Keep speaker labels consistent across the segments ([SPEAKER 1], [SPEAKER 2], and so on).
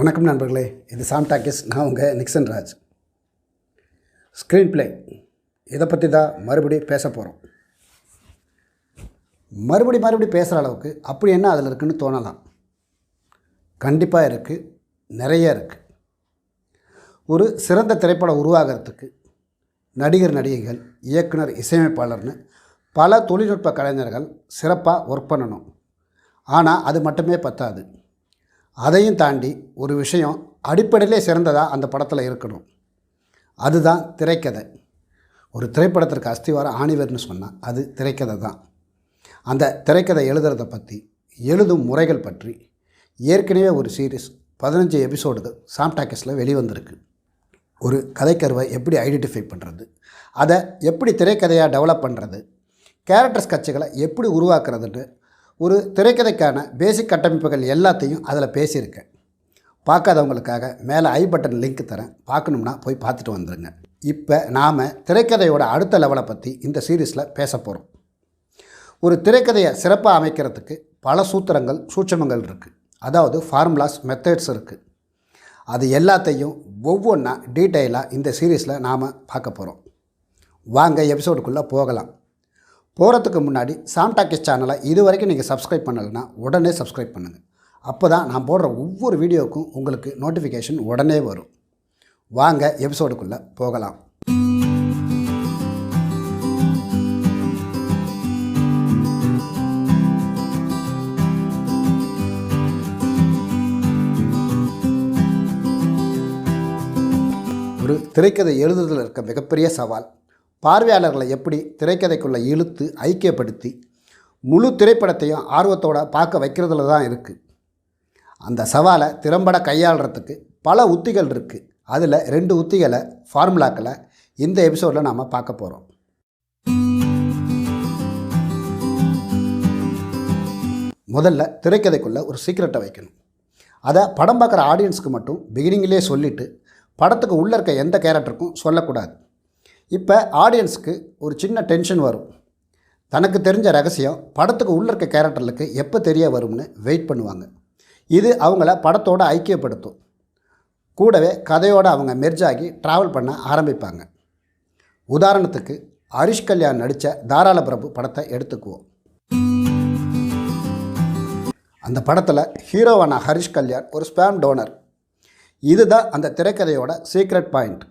[SPEAKER 1] வணக்கம் நண்பர்களே, இது சாம் டாக்கிஸ். நான் உங்கள் நிக்சன் ராஜ். ஸ்க்ரீன்ப்ளே இதை பற்றி தான் மறுபடியும் பேச போகிறோம். மறுபடி பேசுகிற அளவுக்கு அப்படி என்ன அதில் இருக்குதுன்னு தோணலாம். கண்டிப்பாக இருக்குது, நிறைய இருக்குது. ஒரு சிறந்த திரைப்படம் உருவாகிறதுக்கு நடிகர் நடிகைகள், இயக்குனர், இசையமைப்பாளர்னு பல தொழில்நுட்ப கலைஞர்கள் சிறப்பாக ஒர்க் பண்ணணும். ஆனால் அது மட்டுமே பத்தாது. அதையும் தாண்டி ஒரு விஷயம் அடிப்படையிலே சிறந்ததாக அந்த படத்தில் இருக்கணும். அதுதான் திரைக்கதை. ஒரு திரைப்படத்திற்கு அஸ்திவாரம் ஆணிவர்னு சொன்னால் அது திரைக்கதை தான். அந்த திரைக்கதை எழுதுறதை பற்றி, எழுதும் முறைகள் பற்றி ஏற்கனவே ஒரு சீரீஸ் 15 எபிசோடுகள் சாம் டாக்கிஸில் வெளிவந்திருக்கு. ஒரு கதைக்கருவை எப்படி ஐடென்டிஃபை பண்ணுறது, அதை எப்படி திரைக்கதையாக டெவலப் பண்ணுறது, கேரக்டர்ஸ் கட்சிகளை எப்படி உருவாக்குறதுன்னு ஒரு திரைக்கதைக்கான பேசிக் கட்டமைப்புகள் எல்லாத்தையும் அதில் பேசியிருக்கேன். பார்க்காதவங்களுக்காக மேலே ஐ பட்டன் லிங்க் தரேன், பார்க்கணும்னா போய் பார்த்துட்டு வந்துடுங்க. இப்போ நாம் திரைக்கதையோட அடுத்த லெவலை பற்றி இந்த சீரீஸில் பேச போகிறோம். ஒரு திரைக்கதையை சிறப்பாக அமைக்கிறதுக்கு பல சூத்திரங்கள், சூட்சமங்கள் இருக்குது. அதாவது ஃபார்முலாஸ், மெத்தட்ஸ் இருக்குது. அது எல்லாத்தையும் ஒவ்வொன்றா டீட்டெயிலாக இந்த சீரீஸில் நாம் பார்க்க போகிறோம். வாங்க எபிசோடுக்குள்ளே போகலாம். போகிறதுக்கு முன்னாடி சாம் டாக்கிஸ் சேனலை இது வரைக்கும் நீங்கள் சப்ஸ்கிரைப் பண்ணலைன்னா உடனே சப்ஸ்கிரைப் பண்ணுங்கள். அப்போ தான் நான் போடுற ஒவ்வொரு வீடியோவுக்கும் உங்களுக்கு நோட்டிஃபிகேஷன் உடனே வரும். வாங்க எபிசோடுக்குள்ளே போகலாம். ஒரு திரைக்கதை எழுதுறதில் இருக்க மிகப்பெரிய சவால் பார்வையாளர்களை எப்படி திரைக்கதைக்குள்ளே இழுத்து ஐக்கியப்படுத்தி முழு திரைப்படத்தையும் ஆர்வத்தோடு பார்க்க வைக்கிறதுல தான் இருக்குது. அந்த சவாலை திறம்பட கையாளுறதுக்கு பல உத்திகள் இருக்குது. அதில் 2 உத்திகளை, ஃபார்முலாக்களை இந்த எபிசோடில் நாம் பார்க்க போகிறோம். முதல்ல திரைக்கதைக்குள்ளே ஒரு சீக்ரெட்டை வைக்கணும். அதை படம் பார்க்குற ஆடியன்ஸுக்கு மட்டும் பிகினிங்கிலே சொல்லிவிட்டு படத்துக்கு உள்ளே இருக்க எந்த கேரக்டருக்கும் சொல்லக்கூடாது. இப்போ ஆடியன்ஸுக்கு ஒரு சின்ன டென்ஷன் வரும். தனக்கு தெரிஞ்ச ரகசியம் படத்துக்கு உள்ளே இருக்க கேரக்டர்களுக்கு எப்போ தெரிய வரும்னு வெயிட் பண்ணுவாங்க. இது அவங்கள படத்தோடு ஐக்கியப்படுத்தும். கூடவே கதையோடு அவங்க மெர்ஜ் ஆகி ட்ராவல் பண்ண ஆரம்பிப்பாங்க. உதாரணத்துக்கு ஹரிஷ் கல்யாண் நடித்த தாராள பிரபு படத்தை எடுத்துக்குவோம். அந்த படத்தில் ஹீரோவான ஹரிஷ் கல்யாண் ஒரு ஸ்பேம் டோனர். இதுதான் அந்த திரைக்கதையோட சீக்ரெட் பாயிண்ட்.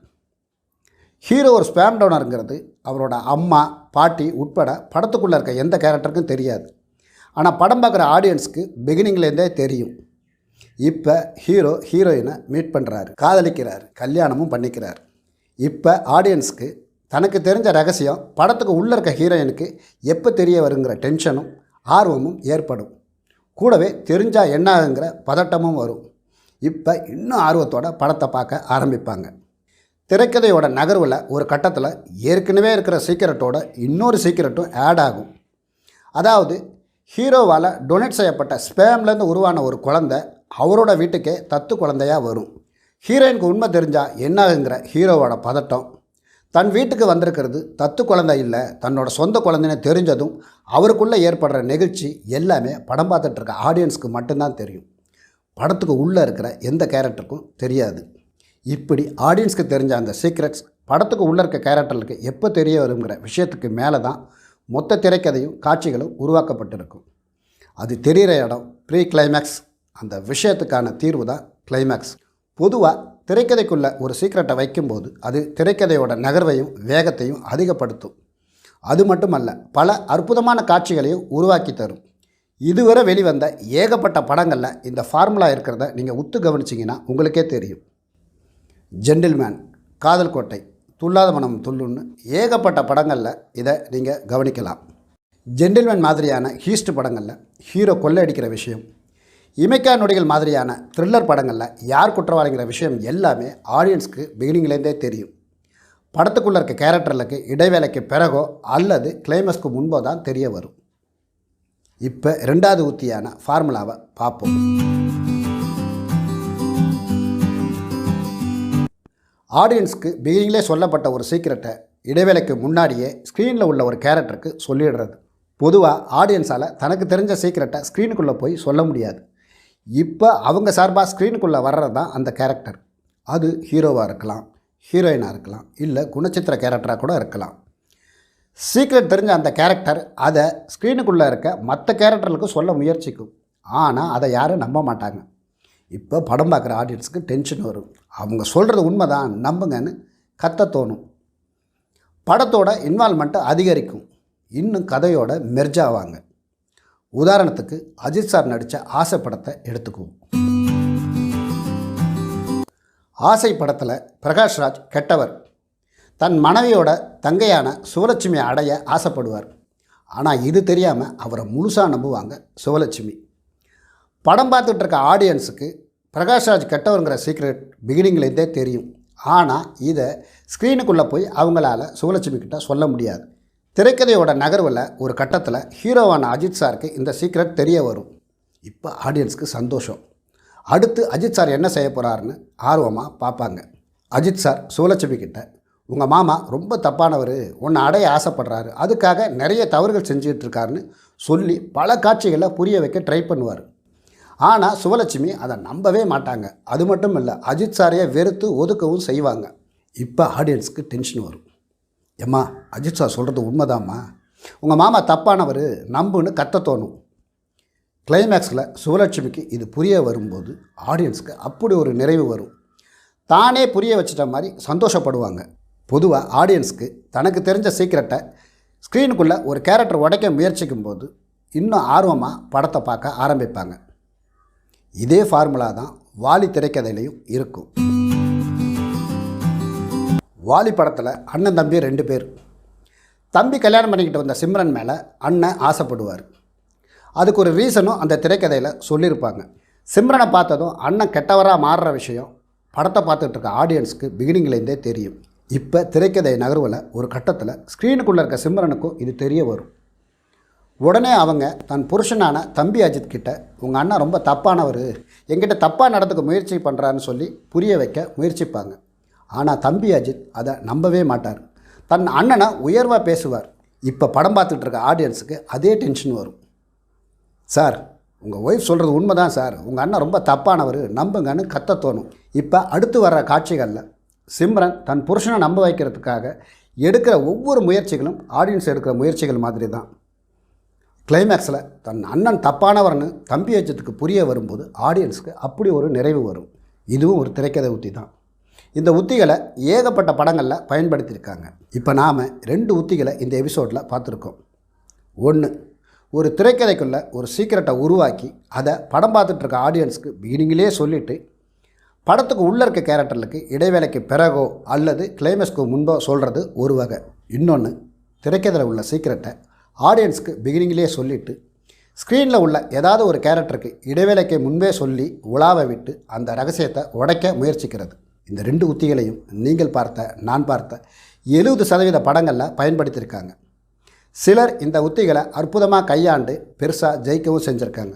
[SPEAKER 1] ஹீரோ ஒரு ஸ்பேம் டோனருங்கிறது அவரோட அம்மா, பாட்டி உட்பட படத்துக்குள்ளே இருக்க எந்த கேரக்டருக்கும் தெரியாது. ஆனால் படம் பார்க்குற ஆடியன்ஸுக்கு பிகினிங்லேருந்தே தெரியும். இப்போ ஹீரோ ஹீரோயினை மீட் பண்ணுறாரு, காதலிக்கிறார், கல்யாணமும் பண்ணிக்கிறார். இப்போ ஆடியன்ஸுக்கு தனக்கு தெரிஞ்ச ரகசியம் படத்துக்கு உள்ளே இருக்க ஹீரோயினுக்கு எப்போ தெரிய வருங்கிற டென்ஷனும் ஆர்வமும் ஏற்படும். கூடவே தெரிஞ்சால் என்ன ஆகுங்கிற பதட்டமும் வரும். இப்போ இன்னும் ஆர்வத்தோட படத்தை பார்க்க ஆரம்பிப்பாங்க. திரைக்கதையோட நகர்வில் ஒரு கட்டத்தில் ஏற்கனவே இருக்கிற சீக்கிரட்டோட இன்னொரு சீக்கிரட்டும் ஆட் ஆகும். அதாவது ஹீரோவால் டொனேட் செய்யப்பட்ட ஸ்பேம்லேருந்து உருவான ஒரு குழந்தை அவரோட வீட்டுக்கே தத்து குழந்தையாக வரும். ஹீரோயினுக்கு உண்மை தெரிஞ்சால் என்னாகுங்கிற ஹீரோவோட பதட்டம், தன் வீட்டுக்கு வந்திருக்கிறது தத்து குழந்தை இல்லை, தன்னோட சொந்த குழந்தைன்னு தெரிஞ்சதும் அவருக்குள்ளே ஏற்படுற நெகிழ்ச்சி எல்லாமே படம் பார்த்துட்ருக்க ஆடியன்ஸுக்கு மட்டும்தான் தெரியும். படத்துக்கு உள்ளே இருக்கிற எந்த கேரக்டருக்கும் தெரியாது. இப்படி ஆடியன்ஸ்க்கு தெரிஞ்ச அந்த சீக்ரெட்ஸ் படத்துக்கு உள்ளே இருக்க கேரக்டர்களுக்கு எப்போ தெரிய வருங்கிற விஷயத்துக்கு மேலே தான் மொத்த திரைக்கதையும் காட்சிகளும் உருவாக்கப்பட்டிருக்கும். அது தெரிகிற இடம் ப்ரீ கிளைமேக்ஸ். அந்த விஷயத்துக்கான தீர்வு தான் கிளைமேக்ஸ். பொதுவாக திரைக்கதைக்குள்ளே ஒரு சீக்ரெட்டை வைக்கும்போது அது திரைக்கதையோட நகர்வையும் வேகத்தையும் அதிகப்படுத்தும். அது மட்டுமல்ல, பல அற்புதமான காட்சிகளையும் உருவாக்கி தரும். இதுவரை வெளிவந்த ஏகப்பட்ட படங்களில் இந்த ஃபார்முலா இருக்கிறத நீங்கள் உத்து கவனிச்சிங்கன்னா உங்களுக்கே தெரியும். ஜென்டில்மேன், காதல் கோட்டை, துள்ளாத மனம் துள்ளுன்னு ஏகப்பட்ட படங்களில் இதை நீங்கள் கவனிக்கலாம். ஜென்டில்மேன் மாதிரியான ஹீஸ்ட் படங்களில் ஹீரோ கொள்ளையடிக்கிற விஷயம், இமைக்கா நொடிகள் மாதிரியான த்ரில்லர் படங்களில் யார் குற்றவாளிங்கிற விஷயம் எல்லாமே ஆடியன்ஸ்க்கு பிகினிங்லேருந்தே தெரியும். படத்துக்குள்ளே இருக்க கேரக்டர்களுக்கு இடைவேளைக்கு பிறகோ அல்லது கிளைமேக்ஸ்க்கு முன்போ தான் தெரிய வரும். இப்போ 2வது உத்தியான ஃபார்முலாவை பார்ப்போம். ஆடியன்ஸ்க்கு பிகினிங்லே சொல்லப்பட்ட ஒரு சீக்கிரட்டை இடைவேளைக்கு முன்னாடியே ஸ்க்ரீனில் உள்ள ஒரு கேரக்டருக்கு சொல்லிடுறது. பொதுவாக ஆடியன்ஸால் தனக்கு தெரிஞ்ச சீக்கிரட்டை ஸ்க்ரீனுக்குள்ளே போய் சொல்ல முடியாது. இப்போ அவங்க சார்பாக ஸ்க்ரீனுக்குள்ளே வர்றது தான் அந்த கேரக்டர். அது ஹீரோவாக இருக்கலாம், ஹீரோயினாக இருக்கலாம், இல்லை குணச்சித்திர கேரக்டராக கூட இருக்கலாம். சீக்ரெட் தெரிஞ்ச அந்த கேரக்டர் அதை ஸ்க்ரீனுக்குள்ளே இருக்க மற்ற கேரக்டர்களுக்கு சொல்ல முயற்சிக்கும். ஆனால் அதை யாரும் நம்ப மாட்டாங்க. இப்போ படம் பார்க்குற ஆடியன்ஸுக்கு டென்ஷன் வரும். அவங்க சொல்கிறது உண்மை தான், நம்புங்கன்னு கத்த தோணும். படத்தோட இன்வால்மெண்ட்டை அதிகரிக்கும். இன்னும் கதையோட மெர்ஜ் ஆவாங்க. உதாரணத்துக்கு அஜித் சார் நடித்த ஆசை படத்தை எடுத்துக்குவோம். ஆசை படத்தில் பிரகாஷ்ராஜ் கெட்டவர். தன் மனைவியோட தங்கையான சுவலட்சுமியை அடைய ஆசைப்படுவார். ஆனால் இது தெரியாமல் அவரை முழுசாக நம்புவாங்க சுவலட்சுமி. படம் பார்த்துட்டு இருக்க ஆடியன்ஸுக்கு பிரகாஷ்ராஜ் கெட்டவருங்கிற சீக்ரெட் பிகினிங்லேருந்தே தெரியும். ஆனால் இதை ஸ்க்ரீனுக்குள்ளே போய் அவங்களால சுவலட்சுமி கிட்ட சொல்ல முடியாது. திரைக்கதையோட நகர்வில் ஒரு கட்டத்தில் ஹீரோவான அஜித் சாருக்கு இந்த சீக்ரெட் தெரிய வரும். இப்போ ஆடியன்ஸுக்கு சந்தோஷம். அடுத்து அஜித் சார் என்ன செய்ய போகிறாருன்னு ஆர்வமாக பார்ப்பாங்க. அஜித் சார் சுவலட்சுமி கிட்ட, உங்கள் மாமா ரொம்ப தப்பானவர், உன்னை அடைய ஆசைப்படுறாரு, அதுக்காக நிறைய தவறுகள் செஞ்சுக்கிட்டு இருக்காருன்னு சொல்லி பல காட்சிகளை புரிய வைக்க ட்ரை பண்ணுவார். ஆனால் சுவலட்சுமி அதை நம்பவே மாட்டாங்க. அது மட்டும் இல்லை, அஜித் சாரையை வெறுத்து ஒதுக்கவும் செய்வாங்க. இப்போ ஆடியன்ஸுக்கு டென்ஷன் வரும். ஏம்மா, அஜித் சார் சொல்கிறது உண்மைதாம்மா, உங்கள் மாமா தப்பானவர், நம்புன்னு கத்த தோணும். கிளைமேக்ஸில் சுவலட்சுமிக்கு இது புரிய வரும்போது ஆடியன்ஸுக்கு அப்படி ஒரு நிறைவு வரும். தானே புரிய வச்சிட்ட மாதிரி சந்தோஷப்படுவாங்க. பொதுவாக ஆடியன்ஸுக்கு தனக்கு தெரிஞ்ச சீக்கிரட்டை ஸ்க்ரீனுக்குள்ளே ஒரு கேரக்டர் உடைக்க முயற்சிக்கும் போது இன்னும் ஆர்வமாக படத்தை பார்க்க ஆரம்பிப்பாங்க. இதே ஃபார்முலா தான் வாலி திரைக்கதையிலையும் இருக்கும். வாலி படத்தில் அண்ணன் தம்பி 2 பேர். தம்பி கல்யாணம் பண்ணிக்கிட்டு வந்த சிம்ரன் மேலே அண்ணன் ஆசைப்படுவார். அதுக்கு ஒரு ரீசனும் அந்த திரைக்கதையில் சொல்லியிருப்பாங்க. சிம்ரனை பார்த்ததும் அண்ணன் கெட்டவராக மாறுற விஷயம் படத்தை பார்த்துட்டு இருக்க ஆடியன்ஸுக்கு பிகினிங்லேருந்தே தெரியும். இப்போ திரைக்கதை நகர்வில் ஒரு கட்டத்தில் ஸ்க்ரீனுக்குள்ளே இருக்க சிம்ரனுக்கும் இது தெரிய வரும். உடனே அவங்க தன் புருஷனான தம்பி அஜித் கிட்ட, உங்கள் அண்ணன் ரொம்ப தப்பானவர், என்கிட்ட தப்பாக நடந்துக்க முயற்சி பண்ணுறான்னு சொல்லி புரிய வைக்க முயற்சிப்பாங்க. ஆனால் தம்பி அஜித் அதை நம்பவே மாட்டார். தன் அண்ணனை உயர்வாக பேசுவார். இப்போ படம் பார்த்துட்டு இருக்க ஆடியன்ஸுக்கு அதே டென்ஷன் வரும். சார், உங்கள் ஒய்ஃப் சொல்கிறது உண்மை தான் சார், உங்கள் அண்ணன் ரொம்ப தப்பானவர், நம்புங்கன்னு கத்த தோணும். இப்போ அடுத்து வர்ற காட்சிகளில் சிம்ரன் தன் புருஷனை நம்ப வைக்கிறதுக்காக எடுக்கிற ஒவ்வொரு முயற்சிகளும் ஆடியன்ஸ் எடுக்கிற முயற்சிகள் மாதிரி தான். கிளைமேக்ஸில் தன் அண்ணன் தப்பானவர்னு தம்பி அஜித்துக்கு புரிய வரும்போது ஆடியன்ஸுக்கு அப்படி ஒரு நிறைவு வரும். இதுவும் ஒரு திரைக்கதை உத்தி தான். இந்த உத்திகளை ஏகப்பட்ட படங்களில் பயன்படுத்தியிருக்காங்க. இப்போ நாம் 2 உத்திகளை இந்த எபிசோடில் பார்த்துருக்கோம். 1, ஒரு திரைக்கதைக்குள்ளே ஒரு சீக்கிரட்டை உருவாக்கி அதை படம் பார்த்துட்ருக்க ஆடியன்ஸுக்கு பிகினிங்கிலே சொல்லிவிட்டு படத்துக்கு உள்ளே இருக்க கேரக்டர்களுக்கு இடைவேளைக்கு பிறகோ அல்லது கிளைமேக்ஸ்க்கு முன்போ சொல்கிறது ஒரு வகை. இன்னொன்று, திரைக்கதையில் உள்ள சீக்கிரட்டை ஆடியன்ஸுக்கு பிகினிங்லேயே சொல்லிவிட்டு ஸ்க்ரீனில் உள்ள ஏதாவது ஒரு கேரக்டருக்கு இடைவேளைக்கு முன்பே சொல்லி உலாவை விட்டு அந்த ரகசியத்தை உடைக்க முயற்சிக்கிறது. இந்த 2 உத்திகளையும் நீங்கள் பார்த்த, நான் பார்த்த 70% படங்களில் பயன்படுத்தியிருக்காங்க. சிலர் இந்த உத்திகளை அற்புதமாக கையாண்டு பெருசாக ஜெயிக்கவும் செஞ்சுருக்காங்க.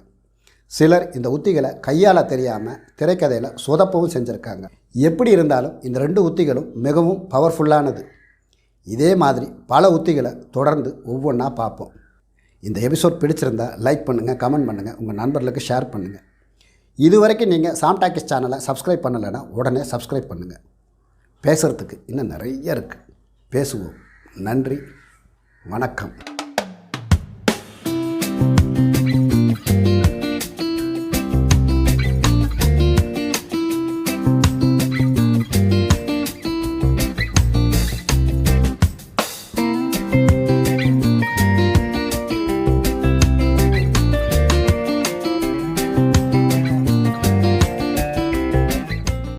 [SPEAKER 1] சிலர் இந்த உத்திகளை கையாள தெரியாமல் திரைக்கதையில் சொதப்பவும் செஞ்சுருக்காங்க. எப்படி இருந்தாலும் இந்த 2 உத்திகளும் மிகவும் பவர்ஃபுல்லானது. இதே மாதிரி பல உத்திகளை தொடர்ந்து ஒவ்வொன்றா பார்ப்போம். இந்த எபிசோட் பிடிச்சிருந்தால் லைக் பண்ணுங்கள், கமெண்ட் பண்ணுங்கள், உங்கள் நண்பர்களுக்கு ஷேர் பண்ணுங்கள். இது வரைக்கும் நீங்கள் சாம் டாக்கீஸ் சேனலை சப்ஸ்கிரைப் பண்ணலைன்னா உடனே சப்ஸ்கிரைப் பண்ணுங்கள். பேசுகிறதுக்கு இன்னும் நிறைய இருக்குது. பேசுவோம். நன்றி, வணக்கம்.